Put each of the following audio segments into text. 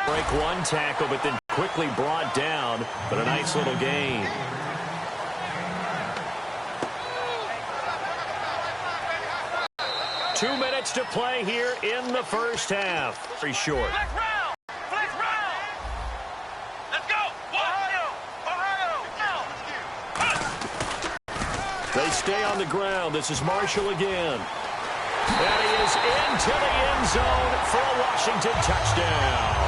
Break one tackle, but then quickly brought down, but a nice little gain. Two minutes to play here in the first half. Very short. They stay on the ground. This is Marshall again. And he is into the end zone for a Washington touchdown.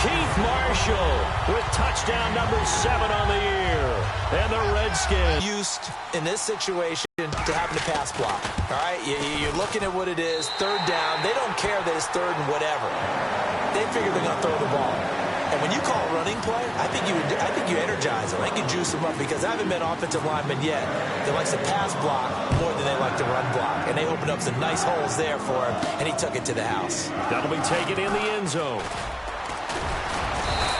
Keith Marshall with touchdown number 7 on the year. And the Redskins used in this situation to having to pass block. All right, you're looking at what it is, third down. They don't care that it's third and whatever. They figure they're going to throw the ball. And when you call a running play, I think you energize them. I think you juice them up because I haven't been offensive lineman yet that likes to pass block more than they like to run block. And they opened up some nice holes there for him, and he took it to the house. That'll be taken in the end zone.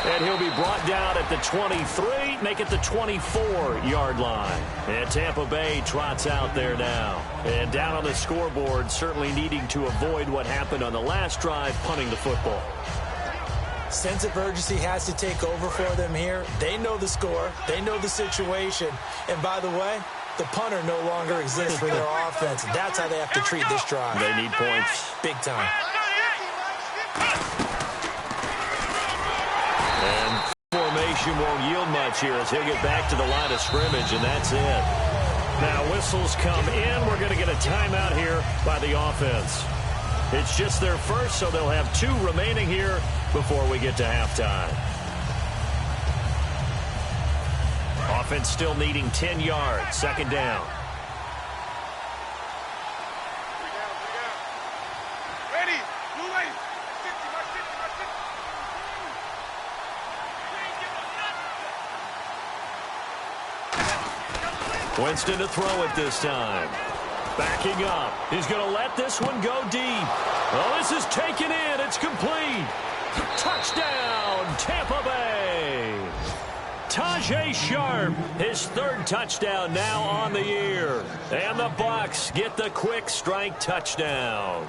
And he'll be brought down at the 23, make it the 24-yard line. And Tampa Bay trots out there now. And down on the scoreboard, certainly needing to avoid what happened on the last drive, punting the football. Sense of urgency has to take over for them here. They know the score. They know the situation. And by the way, the punter no longer exists for their offense. That's how they have to treat this drive. They need points. Big time. And formation won't yield much here as he'll get back to the line of scrimmage, and that's it. Now whistles come in. We're going to get a timeout here by the offense. It's just their first, so they'll have 2 remaining here before we get to halftime. Offense still needing 10 yards. Second down. Ready. Winston to throw it this time. Backing up. He's going to let this one go deep. Oh, this is taken in. It's complete. Touchdown, Tampa Bay. Tajay Sharp, his 3rd touchdown now on the year. And the Bucs get the quick strike touchdown.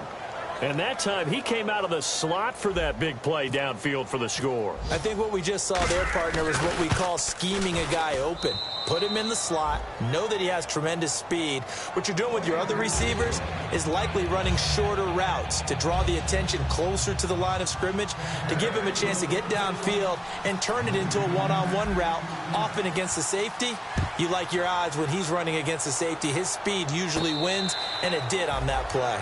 And that time, he came out of the slot for that big play downfield for the score. I think what we just saw there, partner, is what we call scheming a guy open. Put him in the slot, know that he has tremendous speed. What you're doing with your other receivers is likely running shorter routes to draw the attention closer to the line of scrimmage, to give him a chance to get downfield and turn it into a one-on-one route, often against the safety. You like your odds when he's running against the safety. His speed usually wins, and it did on that play.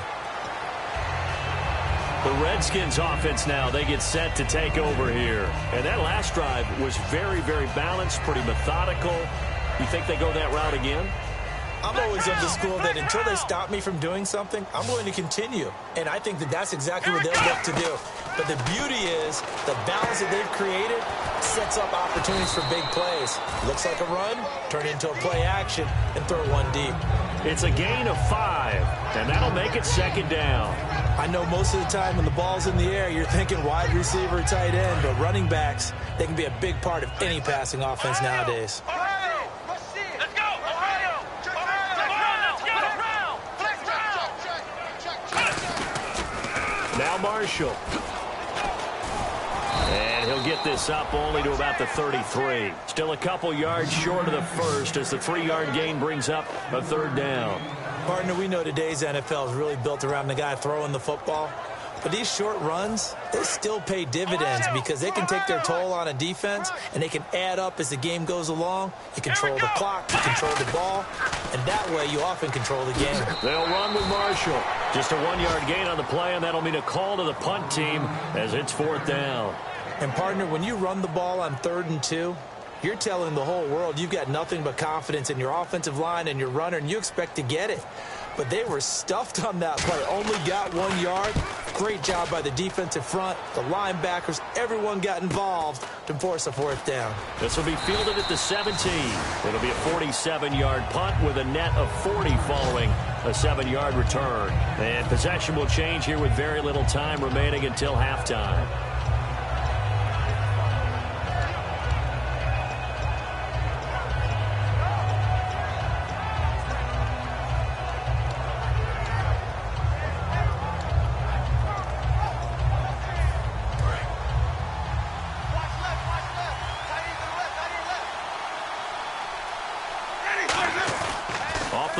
The Redskins offense now, they get set to take over here. And that last drive was very, very balanced, pretty methodical. You think they go that route again? I'm always of the school that until they stop me from doing something, I'm going to continue. And I think that that's exactly what they'll look to do. But the beauty is the balance that they've created sets up opportunities for big plays. Looks like a run, turn it into a play action, and throw one deep. It's a gain of 5, and that'll make it second down. I know most of the time when the ball's in the air, you're thinking wide receiver, tight end, but running backs, they can be a big part of any passing offense nowadays. Now Marshall. And he'll get this up only to about the 33. Still a couple yards short of the first as the 3-yard gain brings up a 3rd down. Partner, we know today's NFL is really built around the guy throwing the football. But these short runs, they still pay dividends because they can take their toll on a defense, and they can add up as the game goes along. You control the clock, you control the ball, and that way you often control the game. They'll run with Marshall. Just a 1-yard gain on the play, and that'll mean a call to the punt team as it's 4th down. And, partner, when you run the ball on 3rd and 2, you're telling the whole world you've got nothing but confidence in your offensive line and your runner, and you expect to get it. But they were stuffed on that play, only got 1 yard. Great job by the defensive front, the linebackers, everyone got involved to force a 4th down. This will be fielded at the 17. It'll be a 47-yard punt with a net of 40 following a 7-yard return. And possession will change here with very little time remaining until halftime.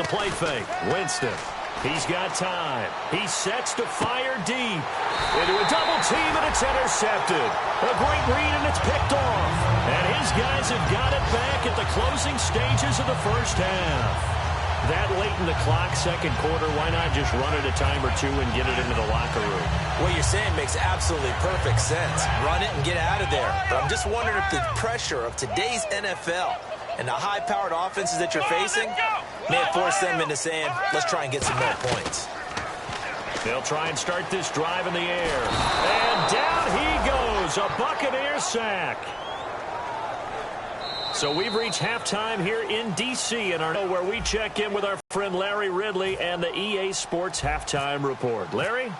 the play fake. Winston. He's got time. He sets to fire deep. Into a double team, and it's intercepted. A great read, and it's picked off. And his guys have got it back at the closing stages of the first half. That late in the clock, second quarter, why not just run it a time or two and get it into the locker room? What you're saying makes absolutely perfect sense. Run it and get out of there. But I'm just wondering if the pressure of today's NFL and the high-powered offenses that you're facing may have forced them into saying, let's try and get some more points. They'll try and start this drive in the air. And down he goes, a Buccaneer sack. So we've reached halftime here in D.C. and where we check in with our friend Larry Ridley and the EA Sports Halftime Report. Larry?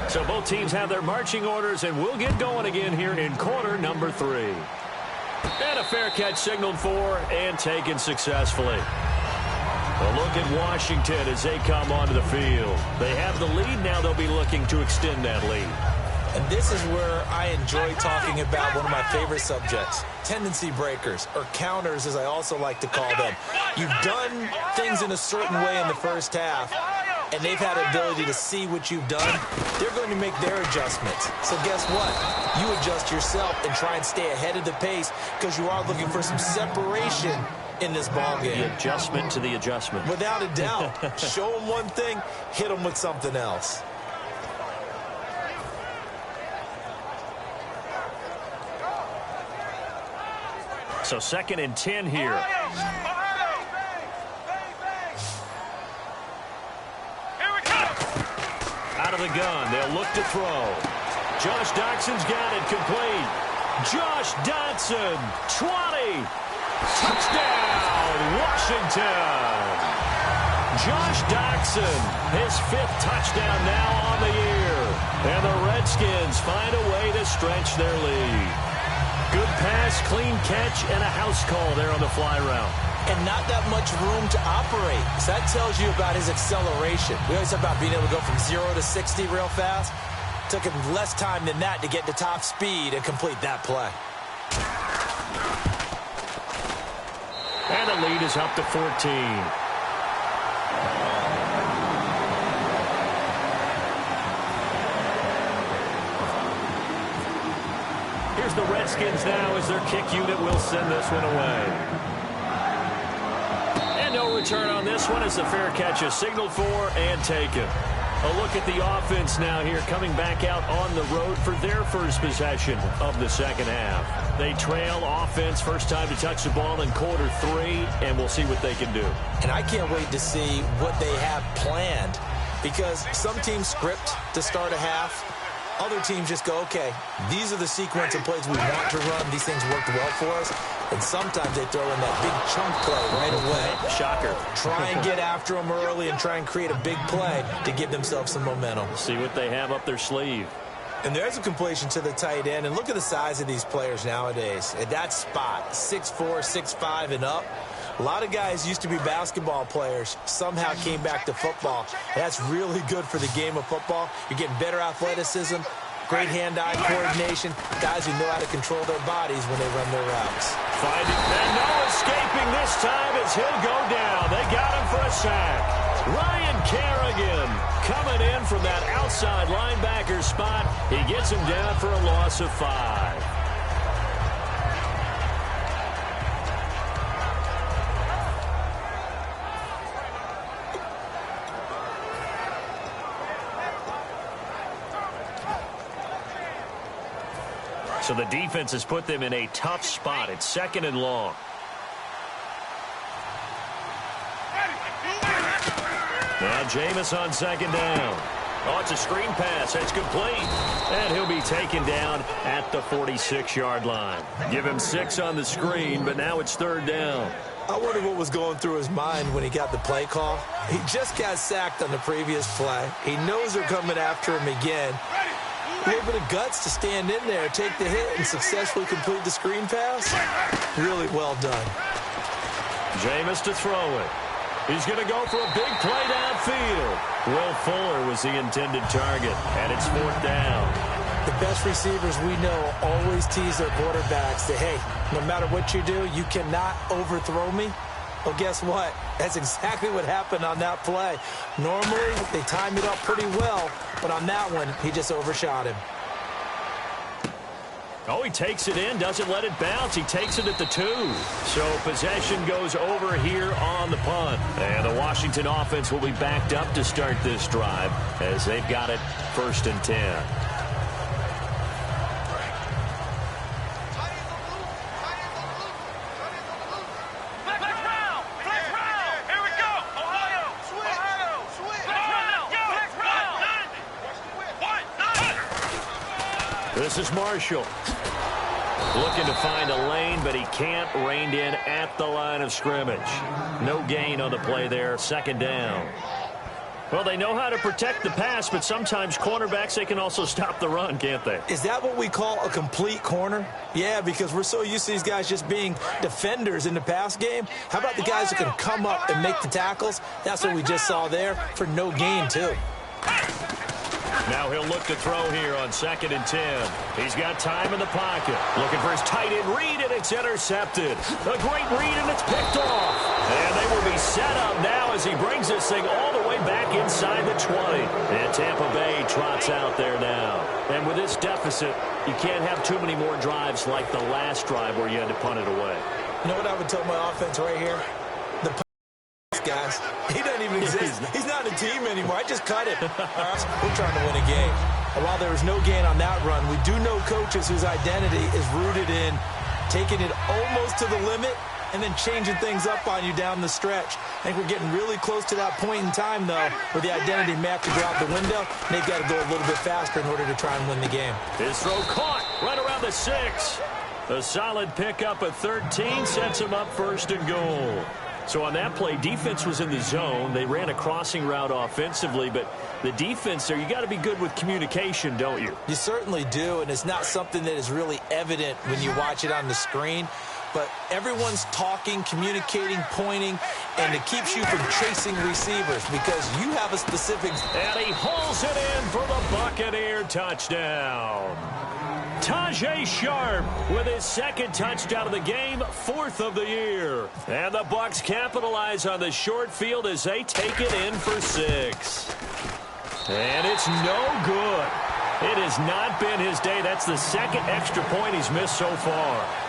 So both teams have their marching orders, and we'll get going again here in quarter number 3. And a fair catch signaled for and taken successfully. A look at Washington as they come onto the field. They have the lead. Now they'll be looking to extend that lead. And this is where I enjoy talking about one of my favorite subjects, tendency breakers, or counters as I also like to call them. You've done things in a certain way in the first half, and they've had the ability to see what you've done. They're going to make their adjustments. So guess what? You adjust yourself and try and stay ahead of the pace because you are looking for some separation in this ball game. The adjustment to the adjustment. Without a doubt. Show them one thing, hit them with something else. So 2nd and 10 here. Out of the gun, they'll look to throw. Josh Doxson's got it complete. Josh Dotson, 20. Touchdown, Washington. Josh Doxson, his 5th touchdown now on the year. And the Redskins find a way to stretch their lead. Good pass, clean catch, and a house call there on the fly route. And not that much room to operate. So that tells you about his acceleration. We always talk about being able to go from 0 to 60 real fast. Took him less time than that to get to top speed and complete that play. And the lead is up to 14. Here's the Redskins now as their kick unit will send this one away. And no return on this one as the fair catch is signaled for and taken. A look at the offense now here coming back out on the road for their first possession of the second half. They trail offense, first time to touch the ball in quarter 3, and we'll see what they can do. And I can't wait to see what they have planned because some teams script to start a half. Other teams just go, okay, these are the sequence of plays we want to run. These things worked well for us. And sometimes they throw in that big chunk play right away. Shocker. Try and get after them early and try and create a big play to give themselves some momentum. See what they have up their sleeve. And there's a completion to the tight end. And look at the size of these players nowadays. At that spot, 6'4", 6'5", and up. A lot of guys used to be basketball players, somehow came back to football. That's really good for the game of football. You're getting better athleticism, great hand-eye coordination, guys who know how to control their bodies when they run their routes. Finding, and no escaping this time as he'll go down. They got him for a sack. Ryan Kerrigan coming in from that outside linebacker spot. He gets him down for a loss of 5. So the defense has put them in a tough spot. It's 2nd and long. Now Jameis on 2nd down. Oh, it's a screen pass. It's complete. And he'll be taken down at the 46-yard line. Give him 6 on the screen, but now it's 3rd down. I wonder what was going through his mind when he got the play call. He just got sacked on the previous play. He knows they're coming after him again. A little bit of guts to stand in there, take the hit, and successfully complete the screen pass. Really well done. Jameis to throw it. He's going to go for a big play downfield. Will Fuller was the intended target, and it's 4th down. The best receivers we know always tease their quarterbacks that, hey, no matter what you do, you cannot overthrow me. Well, guess what? That's exactly what happened on that play. Normally, they time it up pretty well, but on that one, he just overshot him. Oh, he takes it in, doesn't let it bounce. He takes it at the 2. So possession goes over here on the punt. And the Washington offense will be backed up to start this drive as they've got it 1st and 10. This is Marshall. Looking to find a lane, but he can't. Reined in at the line of scrimmage. No gain on the play there. 2nd down. Well, they know how to protect the pass, but sometimes cornerbacks, they can also stop the run, can't they? Is that what we call a complete corner? Yeah, because we're so used to these guys just being defenders in the pass game. How about the guys who can come up and make the tackles? That's what we just saw there for no gain, too. Now he'll look to throw here on 2nd and 10. He's got time in the pocket. Looking for his tight end read, and it's intercepted. A great read, and it's picked off. And they will be set up now as he brings this thing all the way back inside the 20. And Tampa Bay trots out there now. And with this deficit, you can't have too many more drives like the last drive where you had to punt it away. You know what I would tell my offense right here? The guys, he doesn't even exist. He's not a team anymore. I just cut it. We're trying to win a game. And while there was no gain on that run, we do know coaches whose identity is rooted in taking it almost to the limit and then changing things up on you down the stretch. I think we're getting really close to that point in time, though, where the identity may have to go out the window, and they've got to go a little bit faster in order to try and win the game. His throw caught right around the 6. A solid pickup at 13 sets him up 1st and goal. So on that play, defense was in the zone. They ran a crossing route offensively, but the defense there, you got to be good with communication, don't you? You certainly do, and it's not something that is really evident when you watch it on the screen. But everyone's talking, communicating, pointing, and it keeps you from chasing receivers because you have a specific... And he hauls it in for the Buccaneer touchdown. Tajay Sharp with his 2nd touchdown of the game, 4th of the year. And the Bucs capitalize on the short field as they take it in for 6. And it's no good. It has not been his day. That's the 2nd extra point he's missed so far.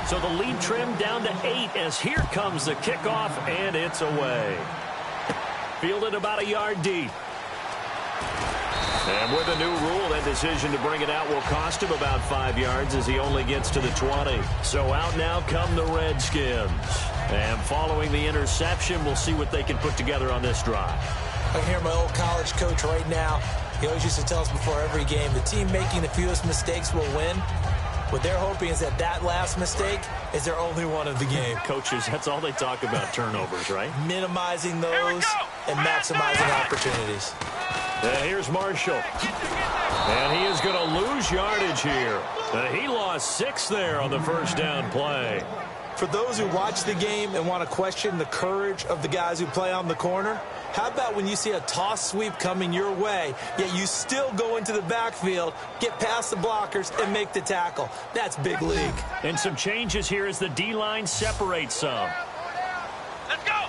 So the lead trimmed down to 8 as here comes the kickoff, and it's away. Fielded about a yard deep. And with a new rule, that decision to bring it out will cost him about 5 yards as he only gets to the 20. So out now come the Redskins. And following the interception, we'll see what they can put together on this drive. I hear my old college coach right now. He always used to tell us before every game, the team making the fewest mistakes will win. What they're hoping is that last mistake is their only one of the game. Coaches, that's all they talk about, turnovers, right? Minimizing those and maximizing opportunities. Here's Marshall. And he is going to lose yardage here. He lost 6 there on the 1st down play. For those who watch the game and want to question the courage of the guys who play on the corner, how about when you see a toss sweep coming your way, yet you still go into the backfield, get past the blockers, and make the tackle? That's big league. And some changes here as the D-line separates some. Let's go!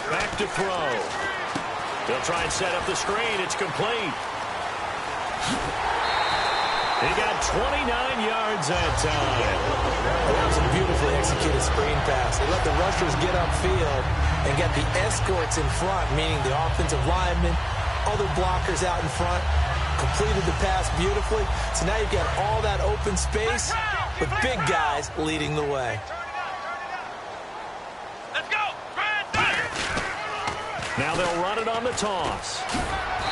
Back to throw. They'll try and set up the screen. It's complete. He got 29 yards that time. That was a beautifully executed screen pass. They let the rushers get upfield and get the escorts in front, meaning the offensive linemen, other blockers out in front, completed the pass beautifully. So now you've got all that open space with big guys leading the way. Let's go! Now they'll run it on the toss.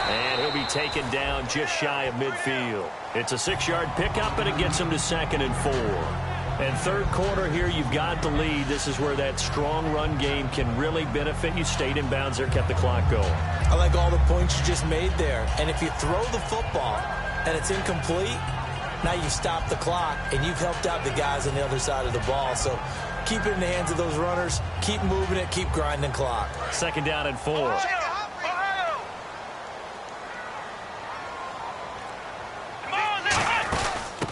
And he'll be taken down just shy of midfield. It's a 6-yard pickup, and it gets him to 2nd and 4. And 3rd quarter here, you've got the lead. This is where that strong run game can really benefit you. Stayed in bounds there, kept the clock going. I like all the points you just made there. And if you throw the football and it's incomplete, now you've stopped the clock, and you've helped out the guys on the other side of the ball. So keep it in the hands of those runners. Keep moving it. Keep grinding clock. 2nd down and 4.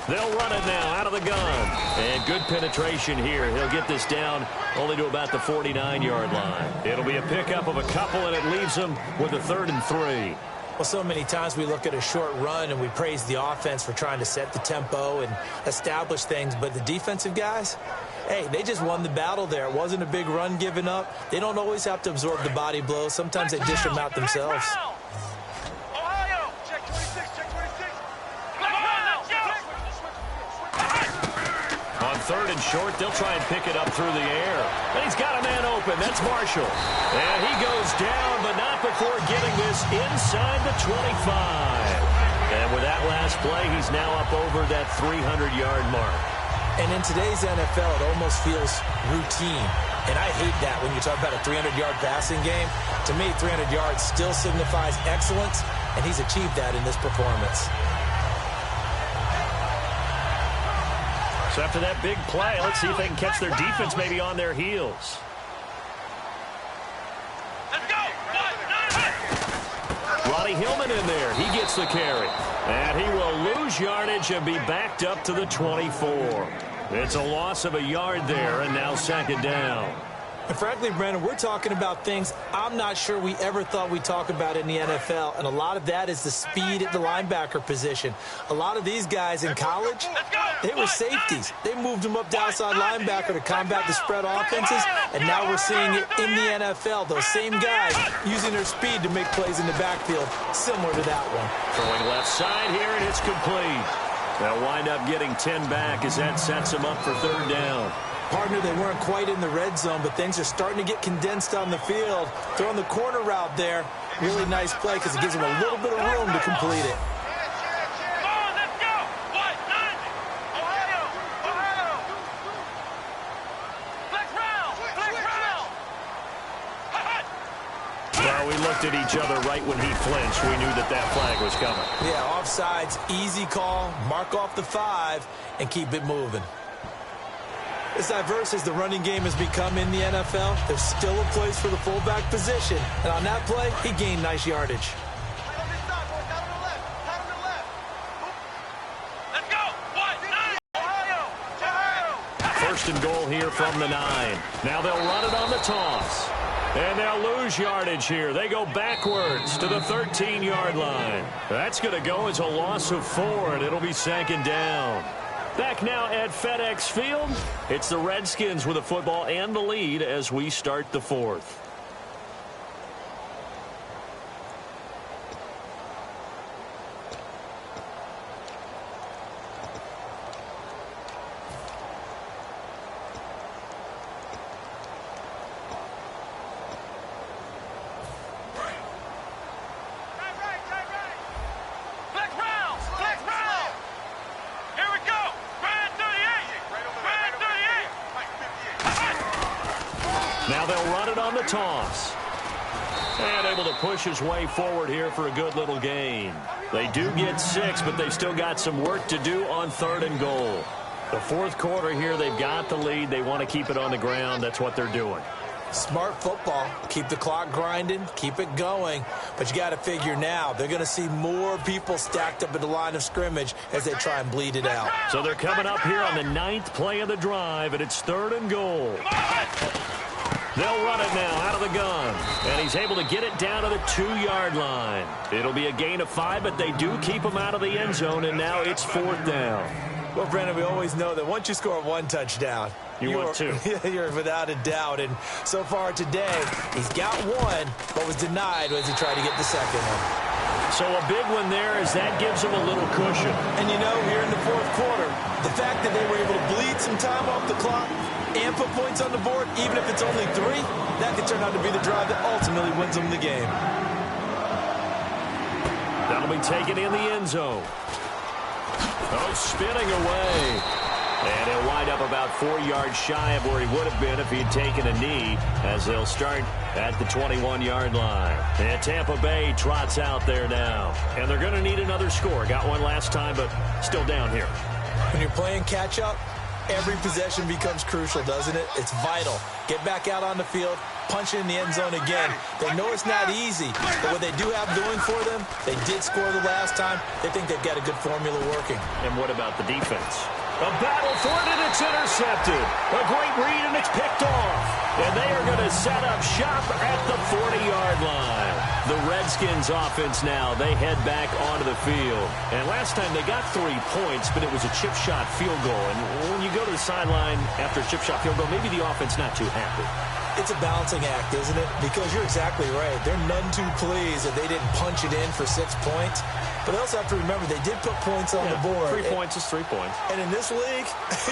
They'll run it now out of the gun. And good penetration here. He'll get this down only to about the 49-yard line. It'll be a pickup of a couple, and it leaves them with a 3rd and 3. Well, so many times we look at a short run and we praise the offense for trying to set the tempo and establish things, but the defensive guys, hey, they just won the battle there. It wasn't a big run given up. They don't always have to absorb the body blows. Sometimes they dish them out themselves. Ohio, check 26, check 26. On 3rd and short, they'll try and pick it up through the air. And he's got a man open. That's Marshall. And he goes down, but not before getting this inside the 25. And with that last play, he's now up over that 300-yard mark. And in today's NFL, it almost feels routine. And I hate that when you talk about a 300-yard passing game. To me, 300 yards still signifies excellence, and he's achieved that in this performance. So after that big play, let's see if they can catch their defense maybe on their heels. Let's go. Ronnie Hillman in there. He gets the carry. And he will lose yardage and be backed up to the 24. It's a loss of a yard there, and now 2nd down. And frankly, Brandon, we're talking about things I'm not sure we ever thought we'd talk about in the NFL, and a lot of that is the speed at the linebacker position. A lot of these guys in college, they were safeties. They moved them up to outside linebacker to combat the spread offenses, and now we're seeing it in the NFL. Those same guys using their speed to make plays in the backfield, similar to that one. Throwing left side here, and it's complete. They'll wind up getting 10 back as that sets them up for 3rd down. Partner, they weren't quite in the red zone, but things are starting to get condensed on the field. Throwing the corner route there. Really nice play because it gives them a little bit of room to complete it. Come on, let's go. What? 90. Ohio. Flex round. Well, we looked at each other right when he flinched. We knew that that flag was coming. Yeah, offsides, easy call. Mark off the 5 and keep it moving. As diverse as the running game has become in the NFL, there's still a place for the fullback position. And on that play, he gained nice yardage. Let's go. What? 9. Ohio. 1st and goal here from the 9. Now they'll run it on the toss. And they'll lose yardage here. They go backwards to the 13-yard line. That's going to go as a loss of 4, and it'll be 2nd down. Back now at FedEx Field, it's the Redskins with the football and the lead as we start the 4th. Now they'll run it on the toss. And able to push his way forward here for a good little gain. They do get 6, but they've still got some work to do on 3rd and goal. The 4th quarter here, they've got the lead. They want to keep it on the ground. That's what they're doing. Smart football. Keep the clock grinding. Keep it going. But you got to figure now, they're going to see more people stacked up at the line of scrimmage as they try and bleed it out. So they're coming up here on the 9th play of the drive, and it's 3rd and goal. They'll run it now out of the gun. And he's able to get it down to the 2-yard line. It'll be a gain of 5, but they do keep him out of the end zone, and now it's 4th down. Well, Brandon, we always know that once you score 1 touchdown, you want 2. You're without a doubt. And so far today, he's got 1, but was denied as he tried to get the 2nd one. So a big one there as that gives him a little cushion. And you know, here in the 4th quarter, the fact that they were able to bleed some time off the clock and put points on the board, even if it's only 3, that could turn out to be the drive that ultimately wins them the game. That'll be taken in the end zone. Oh, spinning away. And he'll wind up about 4 yards shy of where he would have been if he'd taken a knee, as they'll start at the 21-yard line. And Tampa Bay trots out there now. And they're going to need another score. Got one last time, but still down here. When you're playing catch-up, every possession becomes crucial, doesn't it? It's vital. Get back out on the field, punching in the end zone again. They know it's not easy, but what they do have going for them, they did score the last time. They think they've got a good formula working. And what about the defense? A battle for it, and it's intercepted. A great read, and it's picked off. And they are going to set up shop at the 40-yard line. The Redskins offense now, they head back onto the field. And last time they got 3 points, but it was a chip shot field goal. And when you go to the sideline after a chip shot field goal, maybe the offense not too happy. It's a balancing act, isn't it? Because you're exactly right. They're none too pleased that they didn't punch it in for 6 points. But they also have to remember they did put points on the board. 3 points is 3 points. And in this league,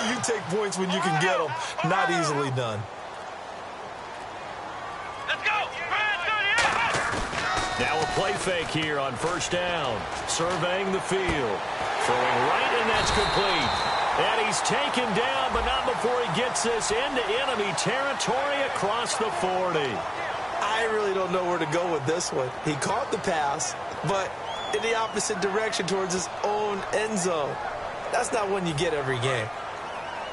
you take points when you can get them. Not easily done. Let's go! Now a play fake here on first down. Surveying the field. Throwing right, and that's complete. And he's taken down, but not before he gets this into enemy territory across the 40. I really don't know where to go with this one. He caught the pass, but in the opposite direction towards his own end zone. That's not one you get every game.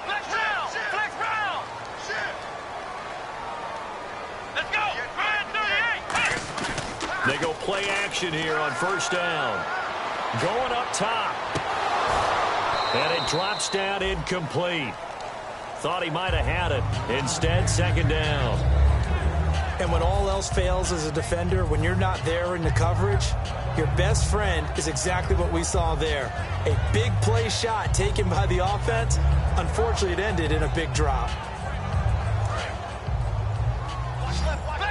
Flex round! Flex round! Let's go! Ryan 38! They go play action here on first down. Going up top. And it drops down incomplete. Thought he might have had it. Instead, second down. And when all else fails as a defender, when you're not there in the coverage, your best friend is exactly what we saw there. A big play shot taken by the offense. Unfortunately, it ended in a big drop. Flex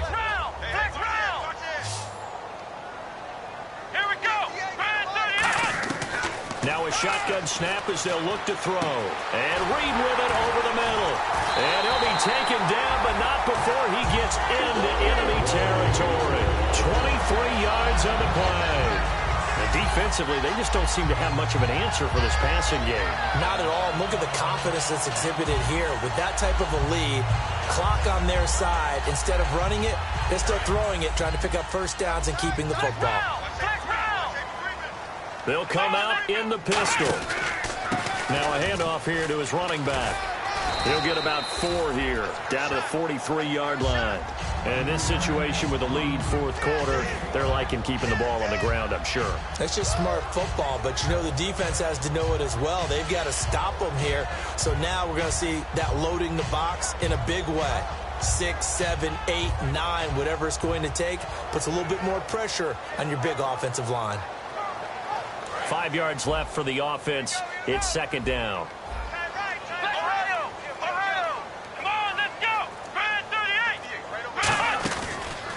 round! Flex round! Here we go! Ryan 38! Now a shotgun snap as they'll look to throw. And Reed with it over the middle. And he'll be taken down, but not before he gets into enemy territory. 23 yards on the play. And defensively, they just don't seem to have much of an answer for this passing game. Not at all. Look at the confidence that's exhibited here. With that type of a lead, clock on their side, instead of running it, they're still throwing it, trying to pick up first downs and keeping the football. They'll come out in the pistol. Now a handoff here to his running back. He'll get about 4 here, down to the 43-yard line. And in this situation with the lead fourth quarter, they're liking keeping the ball on the ground, I'm sure. That's just smart football, but you know the defense has to know it as well. They've got to stop them here. So now we're going to see that loading the box in a big way. 6, 7, 8, 9, whatever it's going to take, puts a little bit more pressure on your big offensive line. 5 yards left for the offense. It's second down.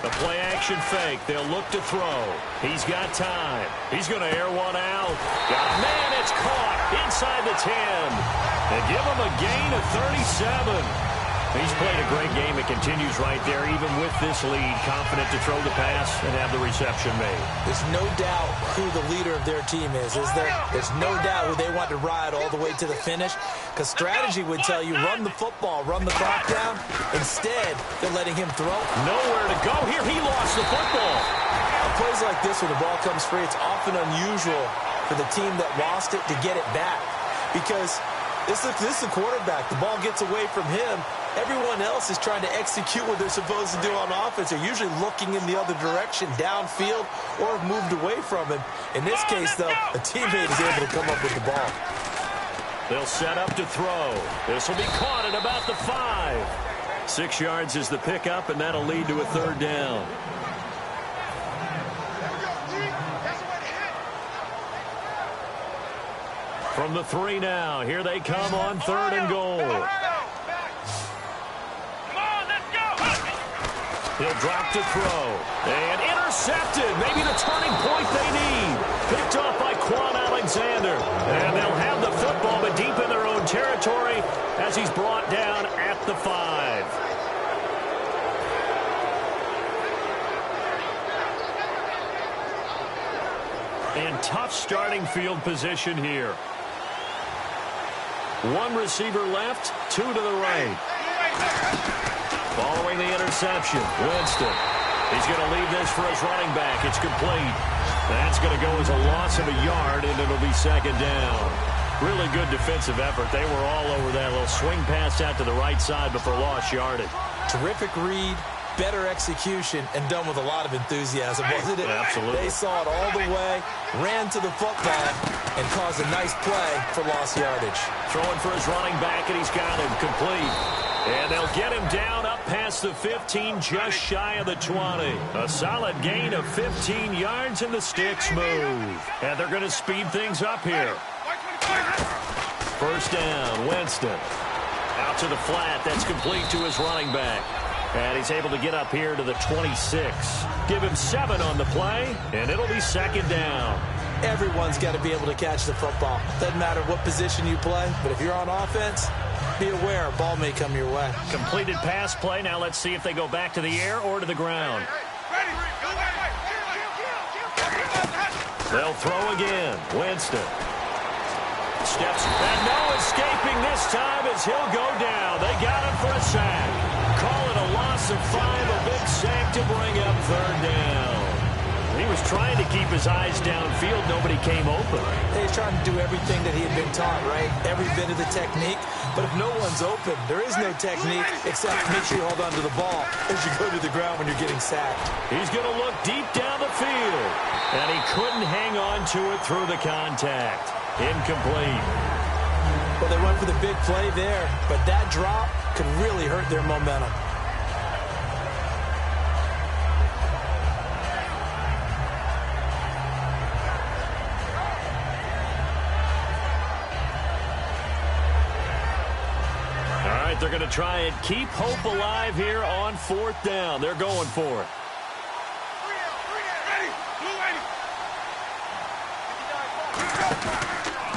The play-action fake. They'll look to throw. He's got time. He's going to air one out. Got a man. It's caught inside the 10. They give him a gain of 37. He's played a great game. It continues right there, even with this lead. Confident to throw the pass and have the reception made. There's no doubt who the leader of their team is there? There's no doubt who they want to ride all the way to the finish. Because strategy would tell you, run the football, run the clock down. Instead, they're letting him throw. Nowhere to go here. He lost the football. On plays like this, when the ball comes free, it's often unusual for the team that lost it to get it back. Because this is the quarterback. The ball gets away from him. Everyone else is trying to execute what they're supposed to do on offense. They're usually looking in the other direction, downfield, or have moved away from him. In this case, though, a teammate is able to come up with the ball. They'll set up to throw. This will be caught at about the 5. 6 yards is the pickup, and that'll lead to a third down. From the 3 now, here they come on 3rd and goal. He'll drop to throw. And intercepted. Maybe the turning point they need. Picked off by Quan Alexander. And they'll have the football, but deep in their own territory as he's brought down at the 5. And tough starting field position here. 1 receiver left, 2 to the right. Following the interception, Winston. He's going to leave this for his running back. It's complete. That's going to go as a loss of a yard, and it'll be second down. Really good defensive effort. They were all over that little swing pass out to the right side before lost yardage. Terrific read, better execution and done with a lot of enthusiasm, wasn't it? Absolutely. They saw it all the way, ran to the football, and caused a nice play for lost yardage. Throwing for his running back, and he's got him complete. And they'll get him down up past the 15, just shy of the 20. A solid gain of 15 yards, and the sticks move. And they're going to speed things up here. First down, Winston. Out to the flat. That's complete to his running back. And he's able to get up here to the 26. Give him 7 on the play, and it'll be second down. Everyone's got to be able to catch the football. Doesn't matter what position you play, but if you're on offense, be aware a ball may come your way. Completed pass play. Now let's see if they go back to the air or to the ground. They'll throw again. Winston. Steps, and no escaping this time as he'll go down. They got him for a sack. Call it a loss of 5, a big sack to bring up third down. He was trying to keep his eyes downfield. Nobody came open. He's trying to do everything that he had been taught, right? Every bit of the technique. But if no one's open, there is no technique except make sure you hold on to the ball as you go to the ground when you're getting sacked. He's going to look deep down the field. And he couldn't hang on to it through the contact. Incomplete. Well, they went for the big play there, but that drop could really hurt their momentum. All right, they're going to try and keep hope alive here on fourth down. They're going for it.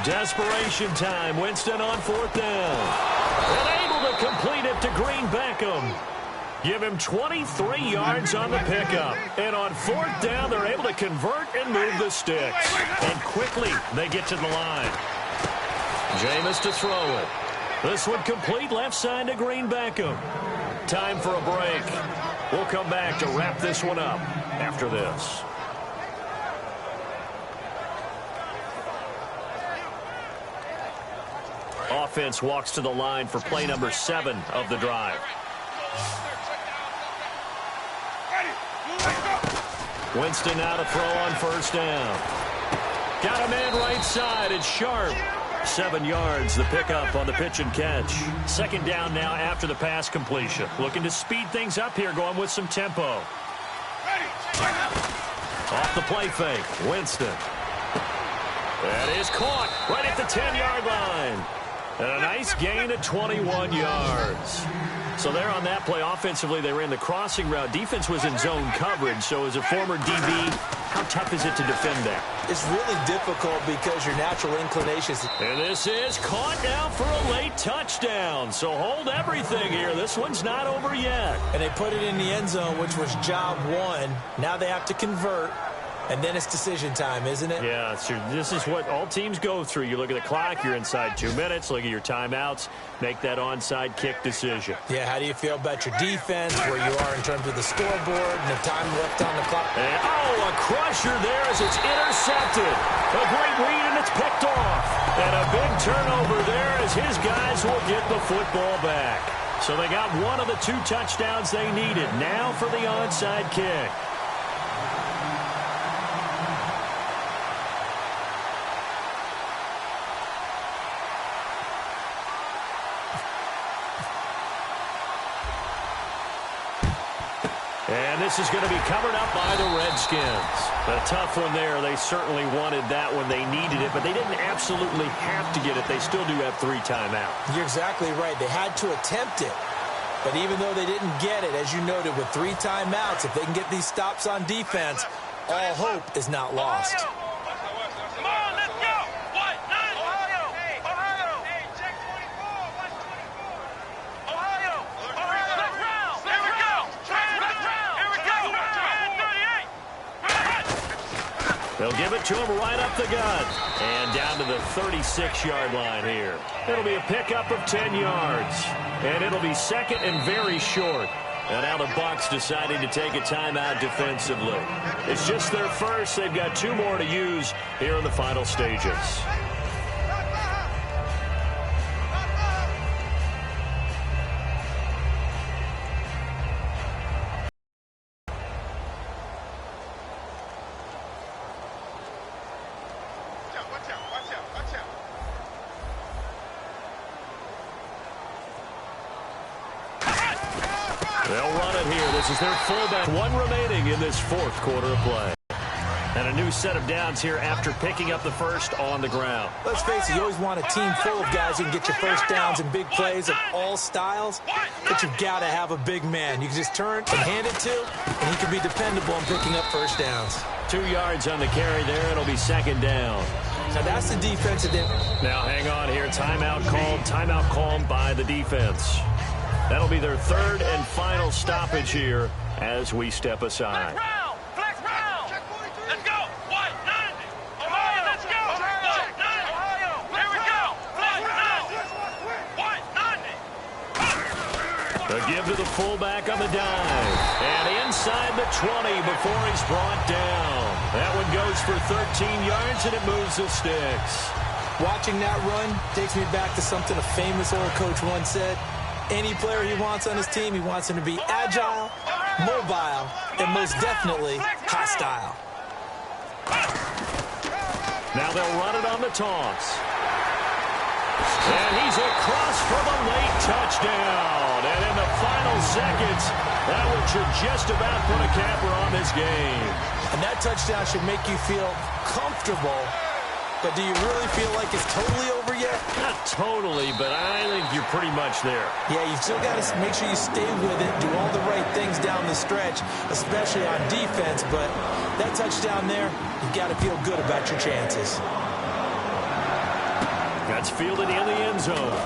Desperation time. Winston on fourth down. And able to complete it to Green Beckham. Give him 23 yards on the pickup. And on fourth down, they're able to convert and move the sticks. And quickly, they get to the line. Jameis to throw it. This one complete, left side to Green Beckham. Time for a break. We'll come back to wrap this one up after this. Offense walks to the line for play number 7 of the drive. Winston now to throw on first down. Got a man right side. It's Sharp. 7 yards, the pickup on the pitch and catch. Second down now after the pass completion. Looking to speed things up here, going with some tempo. Off the play fake, Winston. That is caught right at the 10-yard line. And a nice gain of 21 yards. So there on that play, offensively, they ran the crossing route. Defense was in zone coverage. So as a former DB, how tough is it to defend that? It's really difficult because your natural inclinations. And this is caught now for a late touchdown. So hold everything here. This one's not over yet. And they put it in the end zone, which was job 1. Now they have to convert. And then it's decision time, isn't it? Yeah, this is what all teams go through. You look at the clock, you're inside 2 minutes, look at your timeouts, make that onside kick decision. Yeah, how do you feel about your defense, where you are in terms of the scoreboard and the time left on the clock? And, a crusher there as it's intercepted. A great read, and it's picked off. And a big turnover there as his guys will get the football back. So they got one of the 2 touchdowns they needed. Now for the onside kick. And this is going to be covered up by the Redskins. A tough one there. They certainly wanted that when they needed it, but they didn't absolutely have to get it. They still do have 3 timeouts. You're exactly right. They had to attempt it. But even though they didn't get it, as you noted, with 3 timeouts, if they can get these stops on defense, all hope is not lost. Come on, let's go. What? Ohio. Ohio. Hey, check 24. Watch 24. Ohio. Left round. Here we go. Left round. Here we go. Man 38. They'll give it to him right up the gut. And down to the 36-yard line here. It'll be a pickup of 10 yards. And it'll be second and very short. And now the Bucs deciding to take a timeout defensively. It's just their first. They've got 2 more to use here in the final stages. They'll run it here. This is their fullback. One remaining in this fourth quarter of play. And a new set of downs here after picking up the first on the ground. Let's face it, you always want a team full of guys who can get your first downs and big plays of all styles, but you've got to have a big man you can just turn and hand it to, and he can be dependable in picking up first downs. 2 yards on the carry there. It'll be second down. Now that's the defensive. Now hang on here. Timeout called by the defense. That'll be their third and final stoppage here as we step aside. Flex round. Let's go. White 90. Ohio, let's go. White 90. Ohio. Here we go. White 90. White 90. A give to the fullback on the dive. And inside the 20 before he's brought down. That one goes for 13 yards, and it moves the sticks. Watching that run takes me back to something a famous old coach once said. Any player he wants on his team, he wants him to be agile, mobile, and most definitely hostile. Now they'll run it on the toss. And he's across for the late touchdown. And in the final seconds, that one should just about put a capper on this game. And that touchdown should make you feel comfortable. But do you really feel like it's totally over yet? Not totally, but I think you're pretty much there. Yeah, you've still got to make sure you stay with it, do all the right things down the stretch, especially on defense. But that touchdown there, you've got to feel good about your chances. That's fielded in the end zone.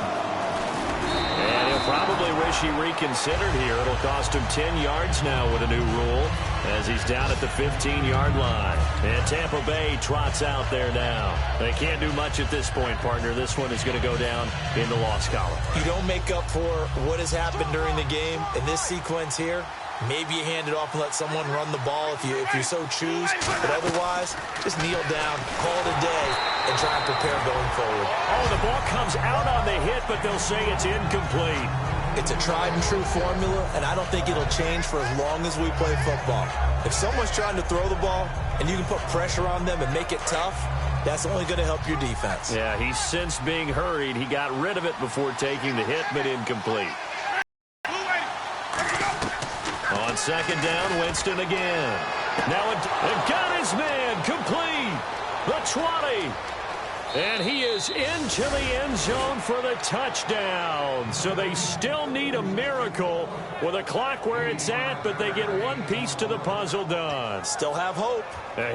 And he'll probably wish he reconsidered here. It'll cost him 10 yards now with a new rule as he's down at the 15-yard line. And Tampa Bay trots out there now. They can't do much at this point, partner. This one is going to go down in the loss column. You don't make up for what has happened during the game in this sequence here. Maybe you hand it off and let someone run the ball if you so choose. But otherwise, just kneel down, call it a day, and try and prepare going forward. Oh, the ball comes out on the hit, but they'll say it's incomplete. It's a tried-and-true formula, and I don't think it'll change for as long as we play football. If someone's trying to throw the ball and you can put pressure on them and make it tough, that's only going to help your defense. Yeah, he's since being hurried. He got rid of it before taking the hit, but incomplete. On second down, Winston again. Now it got his man complete. The 20. And he is into the end zone for the touchdown. So they still need a miracle with a clock where it's at, but they get one piece to the puzzle done. Still have hope.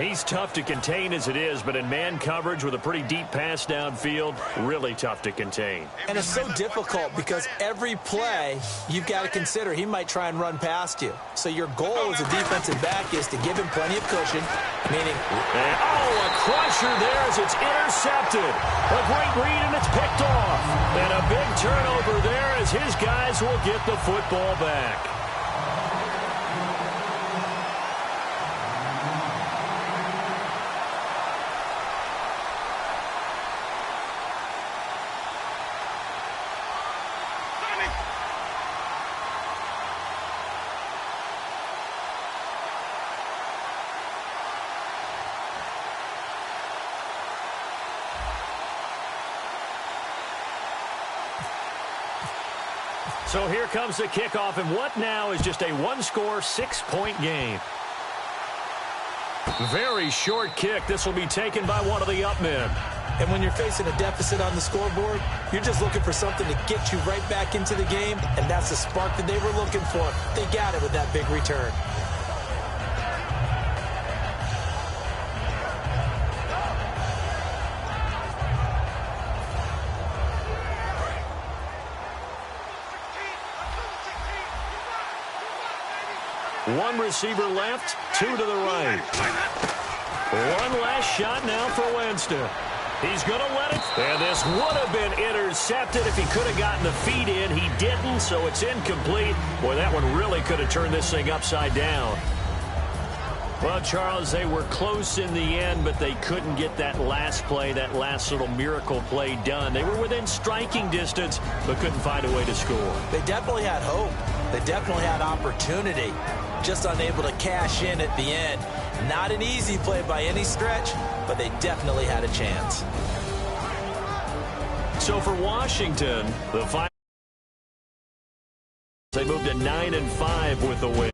He's tough to contain as it is, but in man coverage with a pretty deep pass downfield, really tough to contain. And it's so difficult because every play you've got to consider he might try and run past you. So your goal as a defensive back is to give him plenty of cushion, meaning... a crusher there as it's intercepted. A great read, and it's picked off. And a big turnover there as his guys will get the football back. So here comes the kickoff, and what now is just a one-score, 6-point game. Very short kick. This will be taken by one of the up men. And when you're facing a deficit on the scoreboard, you're just looking for something to get you right back into the game, and that's the spark that they were looking for. They got it with that big return. One receiver left, two to the right. One last shot now for Winston. He's going to let it. And this would have been intercepted if he could have gotten the feet in. He didn't, so it's incomplete. Boy, that one really could have turned this thing upside down. Well, Charles, they were close in the end, but they couldn't get that last play, that last little miracle play done. They were within striking distance, but couldn't find a way to score. They definitely had hope. They definitely had opportunity. Just unable to cash in at the end. Not an easy play by any stretch, but they definitely had a chance. So for Washington, the final They move to 9-5 with the win.